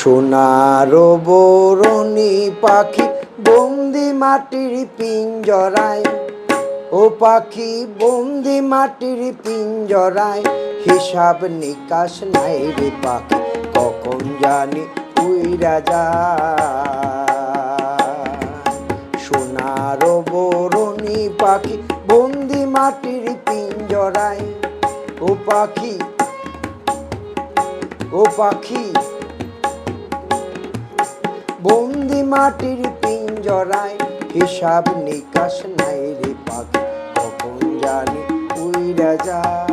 সোনার বরণী পাখি বন্দি মাটির পিঞ্জরায়, ও পাখি বন্দি মাটির পিঞ্জরায়, হিসাব নিকাশ নাই রে পাখি, কখন জানি উইরা যায়। সোনার বরণী পাখি বন্দি মাটির পিঞ্জরায়, ও পাখি, ও পাখি বন্দি মাটির পিঞ্জরায়, হিসাব নিকাশ নাই রে পাখি, কখন জানি উইরা যায়।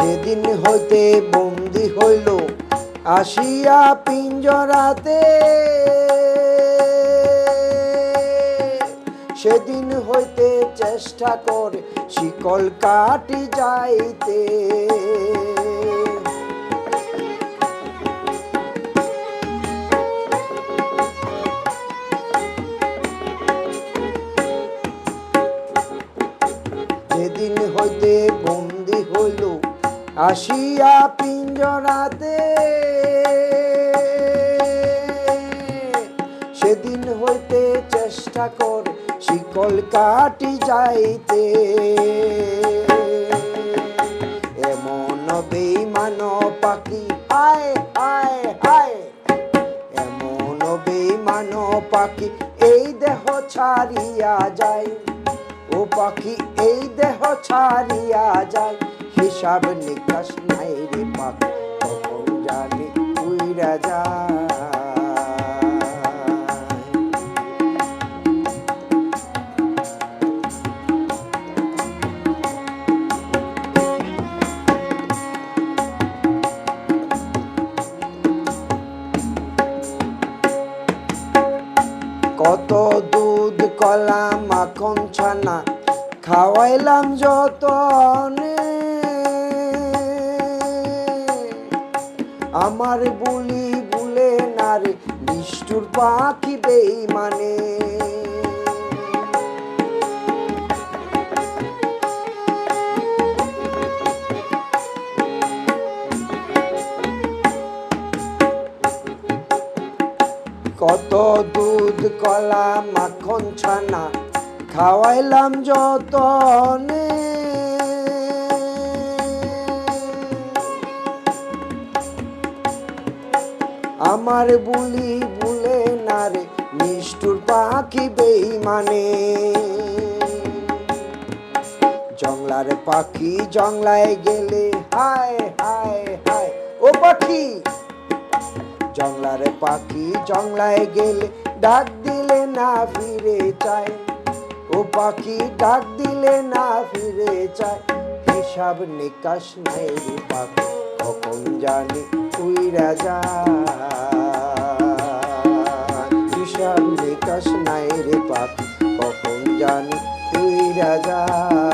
যেদিন হইতে বন্দি হইল আসিয়া পিঞ্জরাতে, সেদিন হইতে চেষ্টা করে শিকল কাটি যাইতে। যেদিন হইতে বন্দি হইল আসিয়া পিঞ্জরাতে, সেদিন হইতে চেষ্টা কর শিকল কাটি যাইতে। এমন বেঈমান পাখি হায় হায় হায়, এমন বেঈমান পাখি এই দেহ ছাড়িয়া যায়, ও পাখি এই দেহ ছাড়িয়া যায়, হিসাব নিকাশ নাই রে পাখি, কখন জানি উইরা যায়। কত দুধ কলা মাখন ছানা খাওয়াইলাম যতনে, আমার বুলি বুলে না রে নিষ্ঠুর পাখি বেঈমানে। কত দুধ কলা মাখন ছানা খাওয়াইলাম যতনে, আমার বুলি বুলে না রে নিষ্ঠুর পাখি বেঈমানে। জংলার পাখি জংলায় গেলে হায় হায় হায়, ও পাখি জংলার পাখি জংলায় গেলে ডাক দিলে না ফিরে চায়, ও পাখি ডাক দিলে না ফিরে চায়, হিসাব নিকাশ নাই রে পাখি, কখন জানি উইরা যায়। হিসাব নিকাশ নাই রে পাখি, কখন জানি উইরা যায়।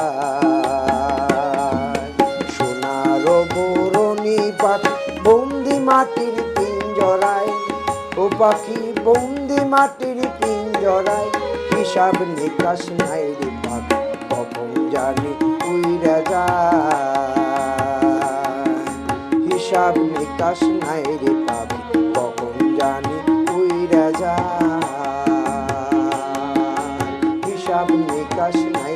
সোনার বরণী পাখি বন্দি মাটির পিঞ্জরায়, ও পাখি বন্দি মাটির পিঞ্জরায়, হিসাব নিকাশ নাই রে পাখি, কখন জানি উইরা যায়। হিসাব নিকাশ নাই রে পাখি, কখন জানি উইরা যায়। হিসাব নিকাশ নাই।